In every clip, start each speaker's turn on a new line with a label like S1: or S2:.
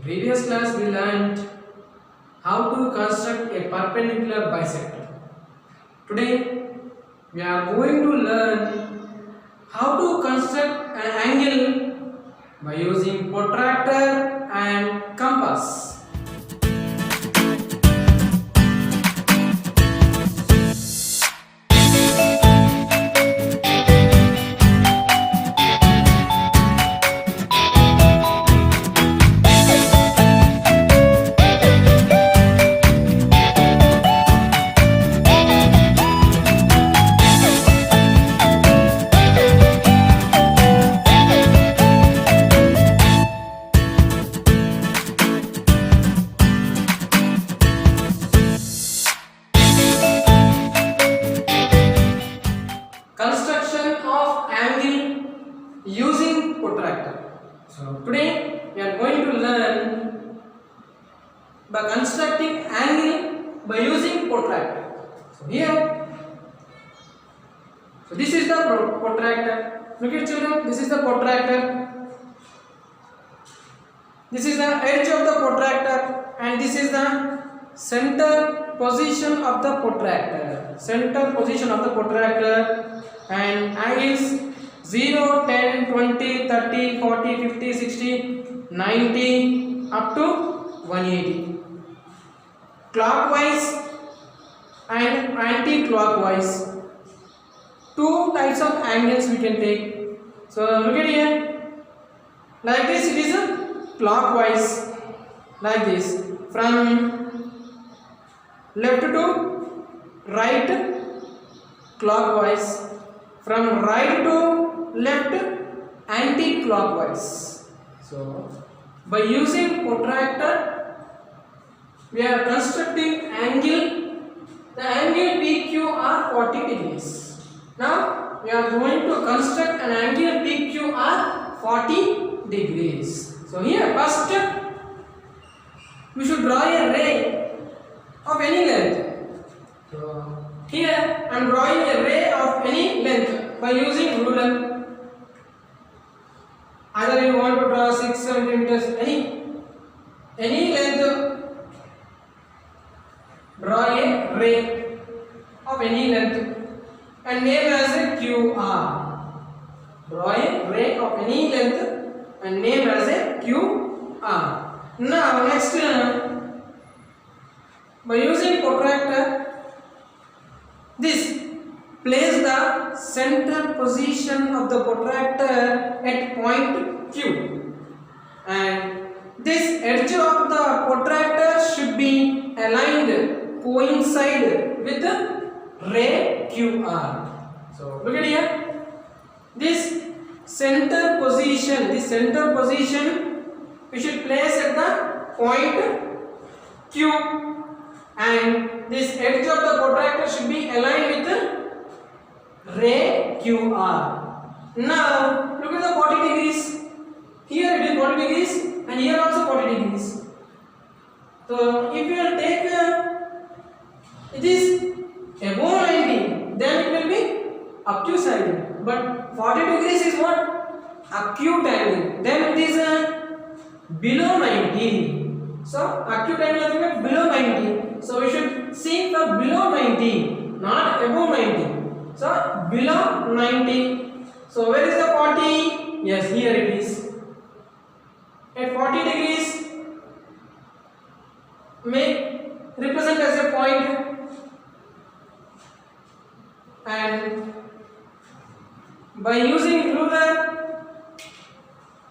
S1: Previous class we learned how to construct a perpendicular bisector. Today we are going to learn how to construct an angle by using protractor and compass. Construction of angle using protractor. So today we are going to learn by constructing angle by using protractor. So this is the protractor. Look at children, this is the protractor. This is the edge of the protractor and this is the center position of the protractor. Center position of the protractor and angles 0, 10, 20, 30, 40, 50, 60, 90 up to 180. Clockwise and anti-clockwise. Two types of angles we can take. So look at here. Like this it is a clockwise. Like this. From left to right clockwise. From right to left anti-clockwise. So by using protractor we are constructing angle. The angle PQ are 40 degrees. Now we are going to construct an angle PQR 40 degrees. So here first we should draw a ray of any length. So here I am drawing a ray of any length by using ruler. Either you want to draw 6 centimeters, any length, draw a ray of any length and name as a QR. Draw a ray of any length and name as a QR. Now next, by using protractor, this place the center position of the protractor at point Q, and this edge of the protractor should be aligned, coincide with the ray QR. So look at here. This center position we should place at the point Q, and this edge of the protractor should be aligned with the ray QR. Now look at the 40 degrees. Here it is 40 degrees and here also 40 degrees. So if you will take it is above 90, then it will be obtuse angle. But 40 degrees is what? Acute angle. Then it is below 90. So acute angle is below 90. So we should see for below 90, not above 90. So below 90. So where is the 40? Yes, here it is. At 40 degrees, may represent as a point, and by using ruler,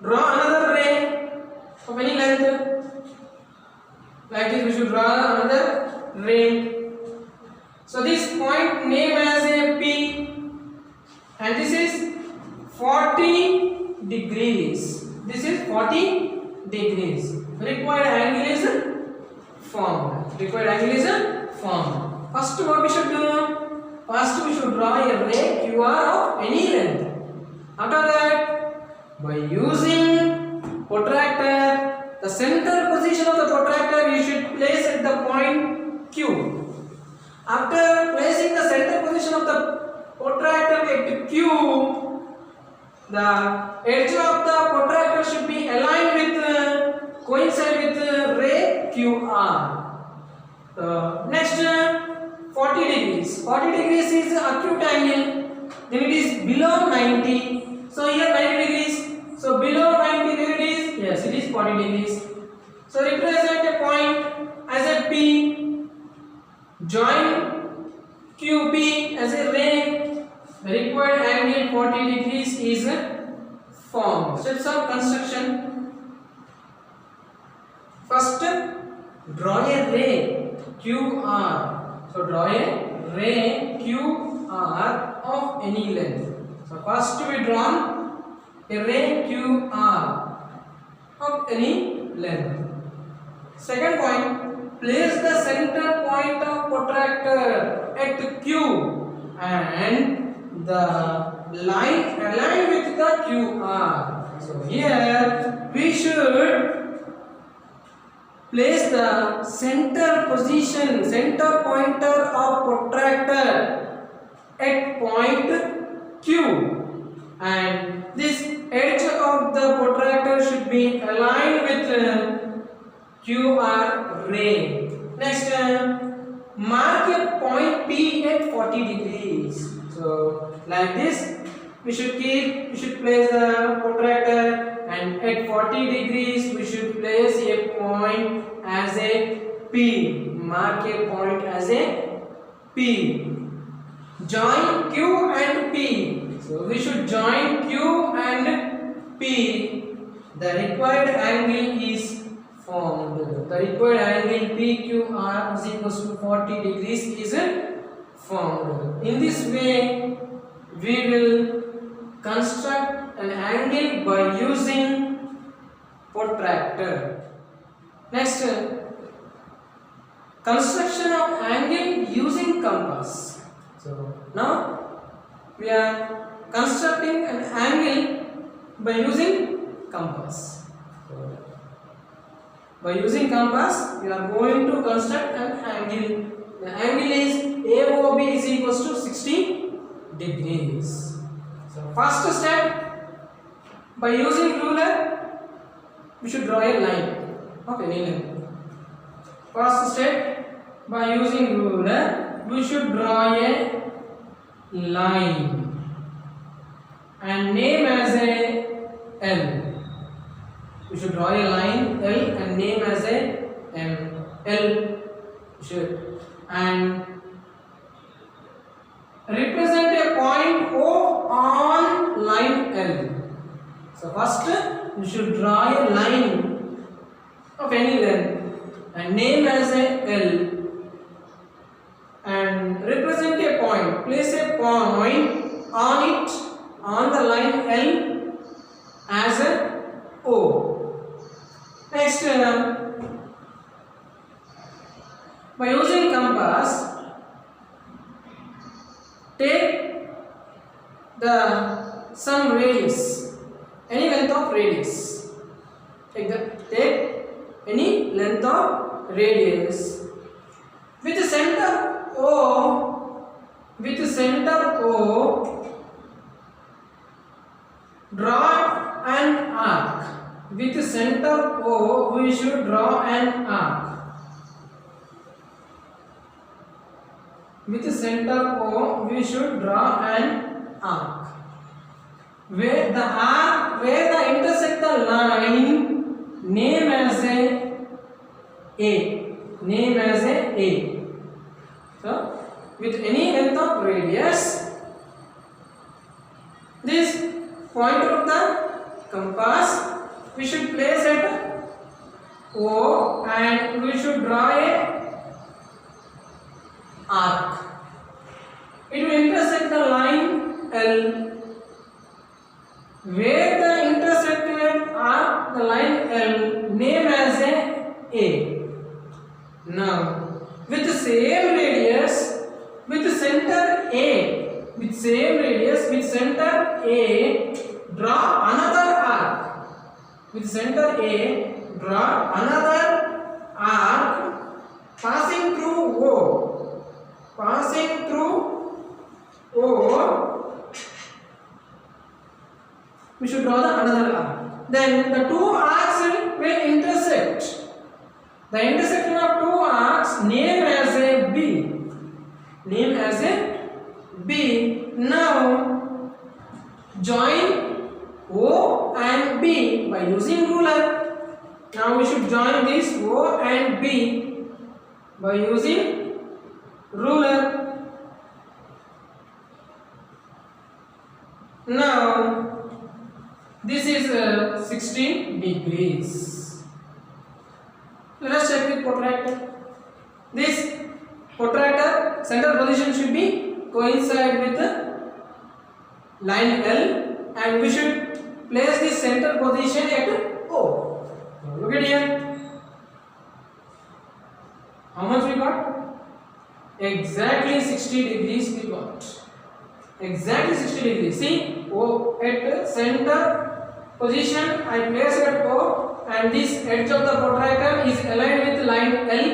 S1: draw another ray of any length. Like this, we should draw another ray. So this point name as a P, and this is 40 degrees. This is 40 degrees. Required angle is formed. First, what we should do? First, we should draw a ray QR of any length. After that, by using protractor, the center position of the protractor you should place at the point Q. After placing the center position of the protractor at Q, the edge of the protractor should be aligned with coincide with Next, 40 degrees. 40 degrees is acute angle. Then it is below 90. So here 90 degrees. So below 90 there it is. Yes, it is 40 degrees. So represent a point as a P. Join QP as a ray. The required angle 40 degrees is formed. Steps of construction. First, draw a ray QR. So draw a ray QR of any length. So first we draw a ray QR of any length. Second point, place the center point of protractor at Q and the line aligned with the QR. So here we should place the center pointer of protractor at point Q, and this edge of the protractor should be aligned with QR ray. Next, mark a point P at 40 degrees. So like this, we should place the protractor, and at 40 degrees we should place a point as a P. Mark a point as a P. Join Q and P. So we should join Q and P. The required angle is formed. The required angle PQR is equals to 40 degrees is formed. In this way, we will construct an angle by using protractor. Next, construction of angle using compass. So now we are constructing an angle by using compass. So, by using compass, we are going to construct an angle. The angle is AOB is equals to 60 degrees. So first step, by using ruler, we should draw a line of any length. First step, by using ruler, we should draw a line and name as a L. We should draw a line L and name as a M. L should, and represent a point O on line L. So first we should draw a line of any length and name as a L, and represent a point. Place a point on it on the line L as a O. Next, by using compass, take some radius, any length of radius. Take any length of radius with center O. Draw an arc. With center O, we should draw an arc. With center O, we should draw an arc. Where the intersect the line, name as A. Name as A. So, with any length of radius, this pointer of the compass we should place at O, and we should draw a arc. It will intersect the line L. Where the intersected arc, the line L, name as A. Now, with the same radius, with center A, with center A, draw another arc. With center A, draw another arc passing through O. Passing through O, we should draw the another arc. Then the two arcs will intersect. The intersection of two arcs name as a B. Name as a B. Now join O and B by using ruler. Now we should join this O and B by using ruler. Now this is 16 degrees. Let us check with protractor. This protractor center position should be coincide with the line L, and we should place the center position at O. So look at here. How much we got? Exactly 60 degrees we got. Exactly 60 degrees. See, O at center position I place at O, and this edge of the protractor is aligned with line L,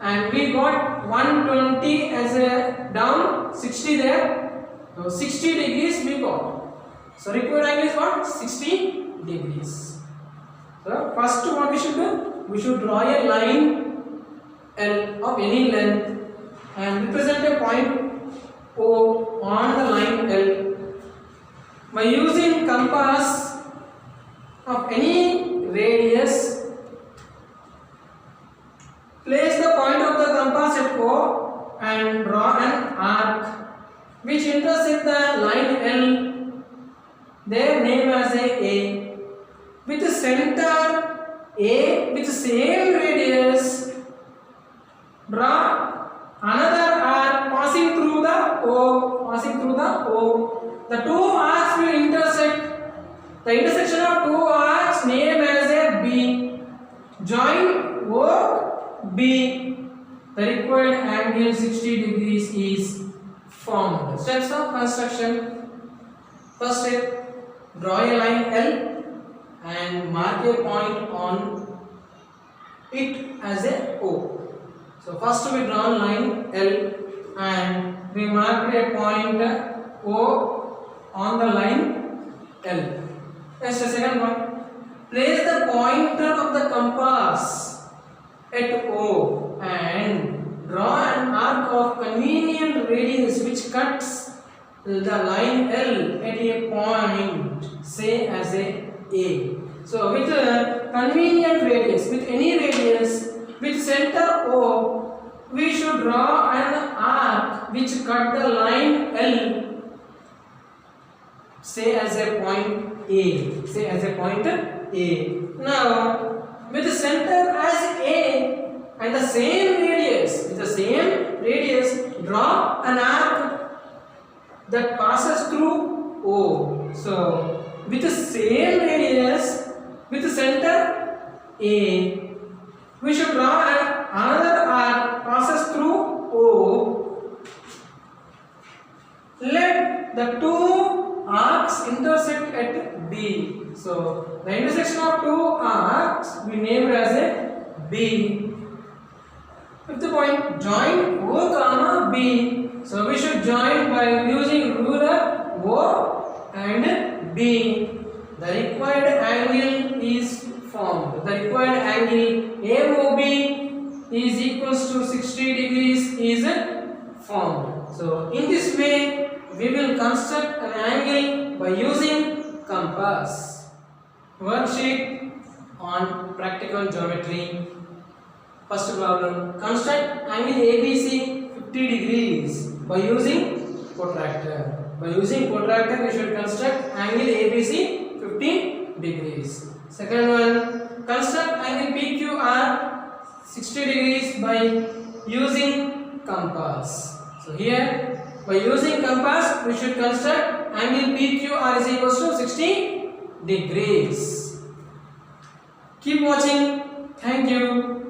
S1: and we got 120 as a down, 60 there. So 60 degrees we got. So required angle is what? 60 degrees. So first what we should do? We should draw a line L of any length and represent a point O on the line L. By using compass of any radius, place the point of the compass at O and draw an arc which intersects the line L. Their name as A. With the center A with the same radius, draw another arc passing through the O. The two arcs will intersect. The intersection of two arcs name as a B. Join O B. The required angle 60 degrees is formed. Steps of construction. First step, draw a line L and mark a point on it as a O. So first we draw line L and we mark a point O on the line L. Next, the second one, place the pointer of the compass at O and draw an arc of convenient radius which cuts the line L at a point, say as A. So with a convenient radius, with any radius, with center O, we should draw an arc which cut the line L, say as a point A. Say as a point A. Now with the center as A and the same radius, draw an arc that passes through O. So with the same radius, with the center A, we should draw another arc passes through O. Let the two arcs intersect at B. So the intersection of two arcs we named as a B. Fifth point, join O comma B. So we should join by using ruler O and B. The required angle is formed. The required angle AOB is equals to 60 degrees is formed. So in this way we will construct an angle by using compass. Worksheet on practical geometry. First problem, construct angle ABC 50 degrees by using protractor. By using protractor we should construct angle ABC 50 degrees. Second one, construct angle PQR 60 degrees by using compass. So here by using compass we should construct angle PQR is equals to 60 degrees. Keep watching. Thank you.